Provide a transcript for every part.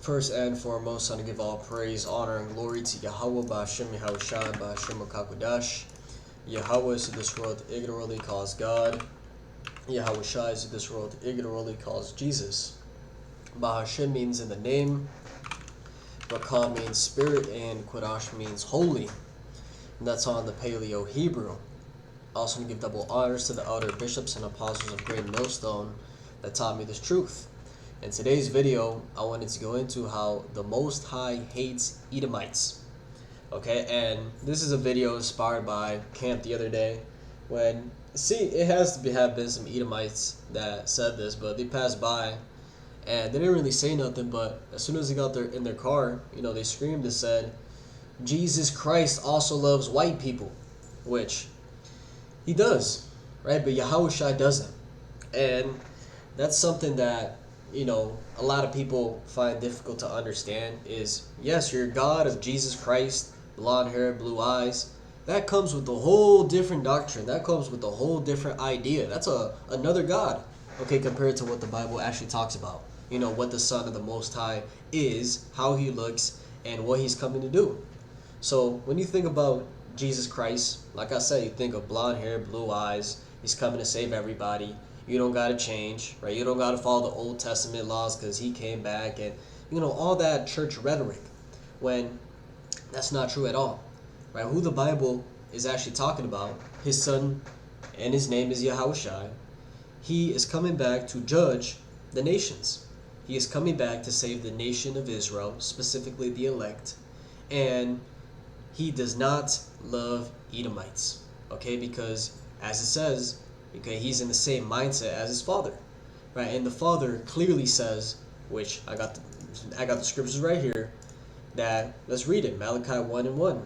First and foremost, I want to give all praise, honor, and glory to Yahweh, Ba'ashem Yahushai, Ba'ashem Kakudash. Yahweh is who this world ignorantly calls God. Yahushai is who this world ignorantly calls Jesus. Ba'ashem means in the name, Rakah means spirit, and Kodash means holy. And that's on the Paleo Hebrew. I also want to give double honors to the elder bishops and apostles of Great Millstone that taught me this truth. In today's video, I wanted to go into how the Most High hates Edomites. Okay, and this is a video inspired by camp the other day when, it has to have been some Edomites that said this, but they passed by and they didn't really say nothing, but as soon as they got in their car, they screamed and said, Jesus Christ also loves white people, which he does, right? But Yahushua doesn't. And that's something that a lot of people find difficult to understand is, yes, you're God of Jesus Christ, blonde hair, blue eyes. That comes with a whole different doctrine. That comes with a whole different idea. That's another God, okay, compared to what the Bible actually talks about. What the Son of the Most High is, how he looks, and what he's coming to do. So when you think about Jesus Christ, like I said, you think of blonde hair, blue eyes. He's coming to save everybody. You don't got to change, right? You don't got to follow the Old Testament laws because he came back and, all that church rhetoric, when that's not true at all, right? Who the Bible is actually talking about, his son, and his name is Yahushua. He is coming back to judge the nations. He is coming back to save the nation of Israel, specifically the elect, and he does not love Edomites, okay? Because, as it says, okay, he's in the same mindset as his father, right? And the father clearly says, which I got the scriptures right here, that, let's read it, Malachi 1:1.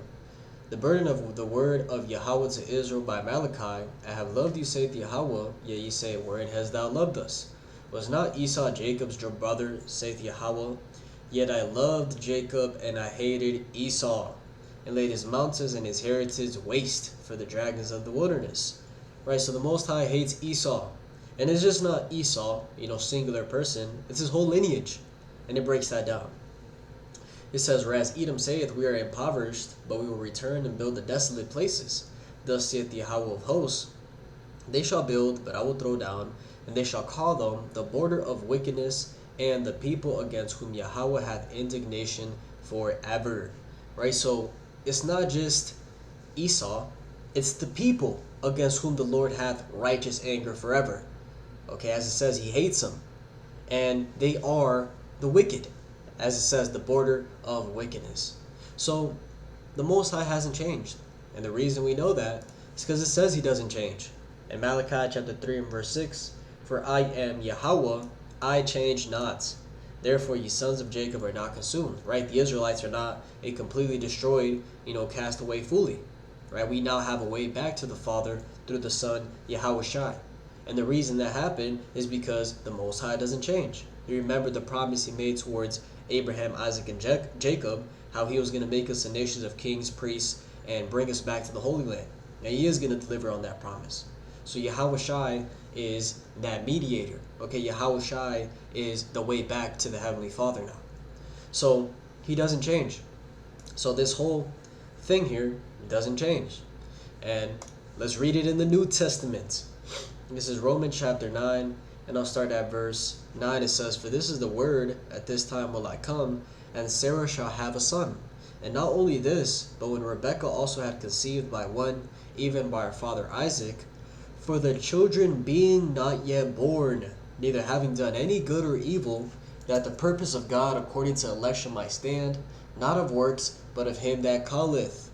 The burden of the word of Yahweh to Israel by Malachi, I have loved you, saith Yahweh, yet ye say, wherein hast thou loved us? Was not Esau Jacob's brother, saith Yahweh? Yet I loved Jacob, and I hated Esau, and laid his mountains and his heritage waste for the dragons of the wilderness. Right, so the Most High hates Esau. And it's just not Esau, singular person. It's his whole lineage. And it breaks that down. It says, whereas Edom saith, we are impoverished, but we will return and build the desolate places. Thus saith the Yahweh of hosts, they shall build, but I will throw down, and they shall call them the border of wickedness, and the people against whom Yahweh hath indignation forever. Right, so it's not just Esau, it's the people against whom the Lord hath righteous anger forever. Okay, as it says, he hates them. And they are the wicked. As it says, the border of wickedness. So, the Most High hasn't changed. And the reason we know that is because it says he doesn't change. In Malachi chapter 3 and verse 6, for I am Yahweh, I change not. Therefore, ye sons of Jacob are not consumed. Right? The Israelites are not a completely destroyed, cast away fully. Right? We now have a way back to the Father through the Son, Yahushua. And the reason that happened is because the Most High doesn't change. You remember the promise he made towards Abraham, Isaac, and Jacob, how he was going to make us a nation of kings, priests, and bring us back to the Holy Land. And he is going to deliver on that promise. So Yahushua is that mediator. Okay, Yahushua is the way back to the Heavenly Father now. So he doesn't change. So this whole thing here doesn't change. And let's read it in the New Testament. This is Romans chapter 9, and I'll start at verse 9. It says, for this is the word, at this time will I come, and Sarah shall have a son. And not only this, but when Rebekah also had conceived by one, even by her father Isaac, for the children being not yet born, neither having done any good or evil, that the purpose of God according to election might stand, not of works, but of him that calleth.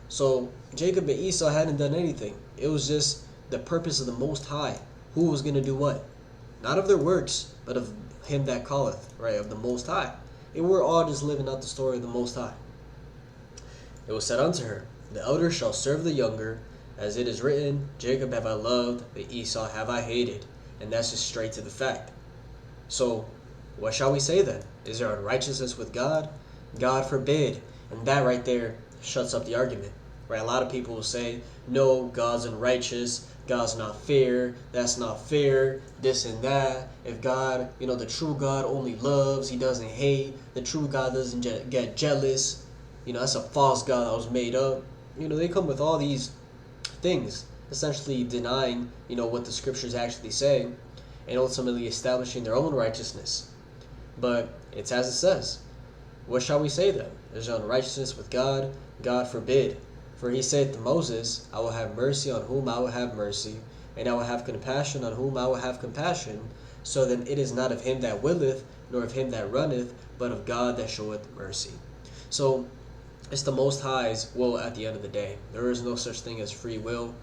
So Jacob and Esau hadn't done anything. It was just the purpose of the Most High. Who was going to do what? Not of their works, but of him that calleth, right? Of the Most High. And we're all just living out the story of the Most High. It was said unto her, the elder shall serve the younger, as it is written, Jacob have I loved, but Esau have I hated. And that's just straight to the fact. So, what shall we say then? Is there unrighteousness with God? God forbid. And that right there shuts up the argument. right? A lot of people will say, no, God's unrighteous, God's not fair, that's not fair, this and that. If God, the true God only loves, he doesn't hate, the true God doesn't get jealous, that's a false God that was made up. They come with all these things, essentially denying, what the scriptures actually say, and ultimately establishing their own righteousness. But it's as it says. What shall we say then? Is there unrighteousness with God? God forbid. For he said to Moses, I will have mercy on whom I will have mercy, and I will have compassion on whom I will have compassion. So then it is not of him that willeth, nor of him that runneth, but of God that showeth mercy. So it's the Most High's will at the end of the day. There is no such thing as free will.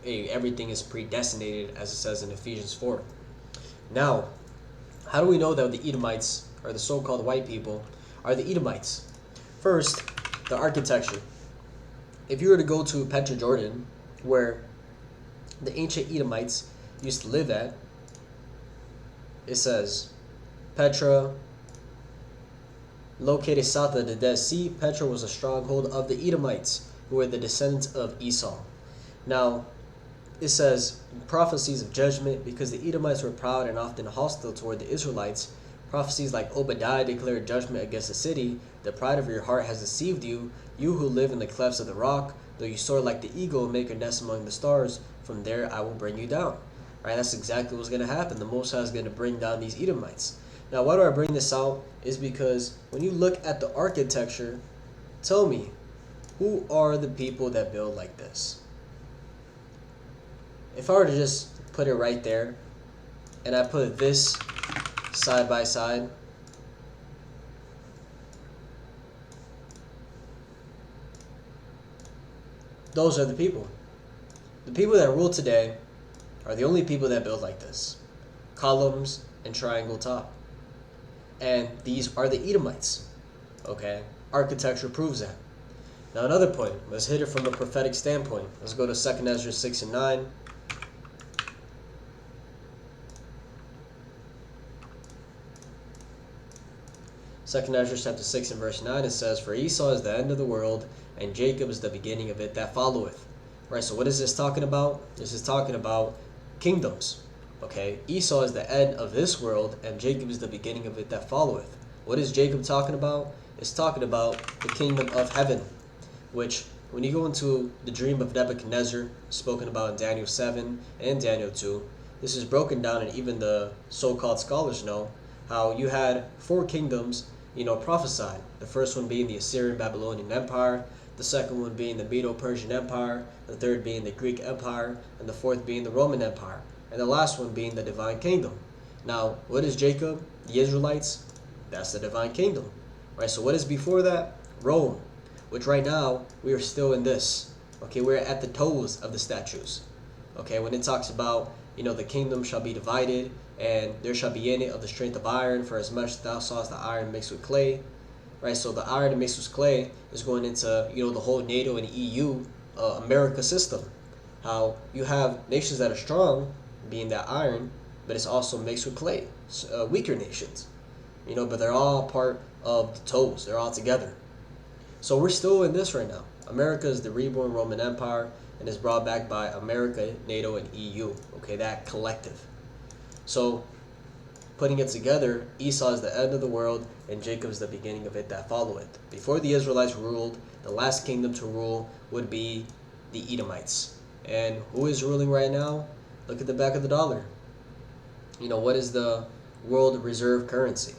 Everything is predestinated, as it says in Ephesians 4. Now, how do we know that the Edomites, or the so-called white people, are the Edomites? First, the architecture. If you were to go to Petra, Jordan, where the ancient Edomites used to live at, it says, Petra, located south of the Dead Sea, Petra was a stronghold of the Edomites, who were the descendants of Esau. Now, it says, prophecies of judgment, because the Edomites were proud and often hostile toward the Israelites. Prophecies like Obadiah declared judgment against the city. The pride of your heart has deceived you, you who live in the clefts of the rock. Though you soar like the eagle and make your nest among the stars, from there I will bring you down. Right? That's exactly what's going to happen. The Most High is going to bring down these Edomites. Now, why do I bring this out? Is because when you look at the architecture, tell me, who are the people that build like this? If I were to just put it right there, and I put this side by side, those are the people. The people that rule today are the only people that build like this. Columns and triangle top. And these are the Edomites. Okay? Architecture proves that. Now another point. Let's hit it from a prophetic standpoint. Let's go to 2 Ezra 6 and 9. Second Ezra chapter 6 and verse 9, it says, For Esau is the end of the world, and Jacob is the beginning of it that followeth. Right, so what is this talking about? This is talking about kingdoms. Okay, Esau is the end of this world, and Jacob is the beginning of it that followeth. What is Jacob talking about? It's talking about the kingdom of heaven, which, when you go into the dream of Nebuchadnezzar, spoken about in Daniel 7 and Daniel 2, this is broken down, and even the so-called scholars know how you had 4 kingdoms prophesied. The first one being the Assyrian Babylonian Empire, the second one being the Medo-Persian Empire, the third being the Greek Empire, and the fourth being the Roman Empire, and the last one being the Divine Kingdom. Now, what is Jacob? The Israelites? That's the Divine Kingdom. Right, so what is before that? Rome, which right now, we are still in this. Okay, we're at the toes of the statues. Okay, when it talks about, the kingdom shall be divided, and there shall be in it of the strength of iron, for as much as thou sawest the iron mixed with clay. Right, so the iron mixed with clay is going into, the whole NATO and EU, America system. How you have nations that are strong, being that iron, but it's also mixed with clay. Weaker nations, but they're all part of the toes. They're all together. So we're still in this right now. America is the reborn Roman Empire, and is brought back by America, NATO, and EU. Okay, that collective. So, putting it together, Esau is the end of the world, and Jacob is the beginning of it that followeth. Before the Israelites ruled, the last kingdom to rule would be the Edomites. And who is ruling right now? Look at the back of the dollar. What is the world reserve currency?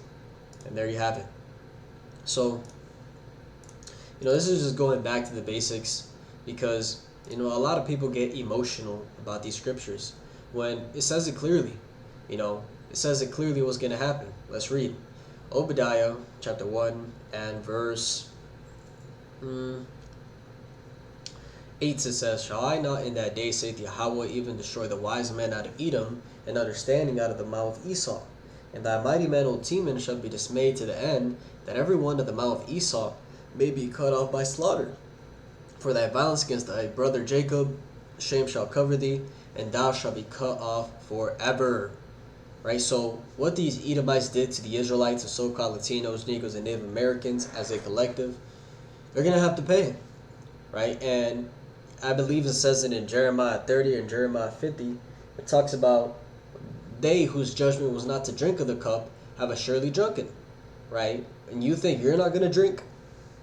And there you have it. So, this is just going back to the basics, because, a lot of people get emotional about these scriptures when it says it clearly. It says it clearly what's going to happen. Let's read. Obadiah chapter 1 and verse 8, it says, Shall I not in that day, saith Yahweh, even destroy the wise men out of Edom, and understanding out of the mouth of Esau? And thy mighty men, O Teman, shall be dismayed to the end, that every one of the mouth of Esau may be cut off by slaughter. For thy violence against thy brother Jacob, shame shall cover thee, and thou shalt be cut off forever. Right, so what these Edomites did to the Israelites, the so-called Latinos, Negroes, and Native Americans as a collective, they're going to have to pay. right? And I believe it says it in Jeremiah 30 and Jeremiah 50. It talks about they whose judgment was not to drink of the cup have assuredly drunken, right? And you think you're not going to drink?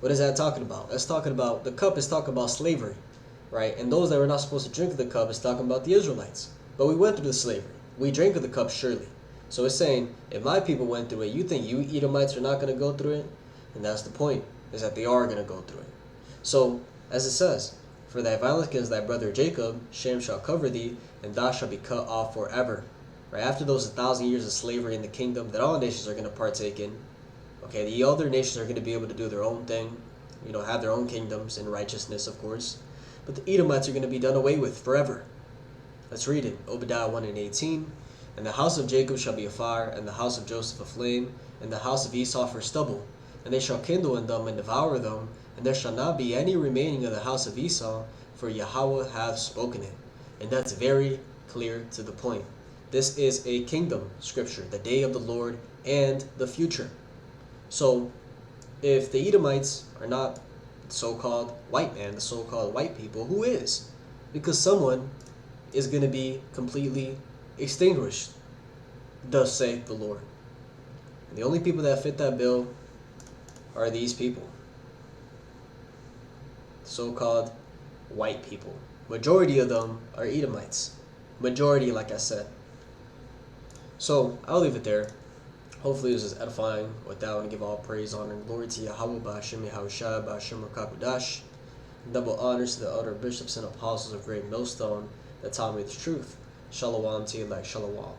What is that talking about? That's talking about, the cup is talking about slavery, right? And those that were not supposed to drink of the cup is talking about the Israelites. But we went through the slavery. We drank of the cup surely. So it's saying, if my people went through it, you think you Edomites are not going to go through it? And that's the point, is that they are going to go through it. So, as it says, for thy violence against thy brother Jacob, shame shall cover thee, and thou shalt be cut off forever. Right? After those 1,000 years of slavery in the kingdom that all nations are going to partake in, okay, the other nations are going to be able to do their own thing, have their own kingdoms in righteousness, of course. But the Edomites are going to be done away with forever. Let's read it. Obadiah 1 and 18. And the house of Jacob shall be a fire, and the house of Joseph a flame, and the house of Esau for stubble. And they shall kindle in them and devour them, and there shall not be any remaining of the house of Esau, for Yahweh hath spoken it. And that's very clear to the point. This is a kingdom scripture, the day of the Lord and the future. So, if the Edomites are not the so-called white man, the so-called white people, who is? Because someone is going to be completely extinguished, thus saith the Lord. And the only people that fit that bill are these people, so-called white people. Majority of them are Edomites. Majority, like I said. So, I'll leave it there. Hopefully this is edifying. With that, I want to give all praise, honor, and glory to Yahweh, Ba'ashem Yahushua, Ba'ashem Rakakudash. Double honors to the elder bishops and apostles of Great Millstone that taught me the truth. Shalom to you, like Shalom.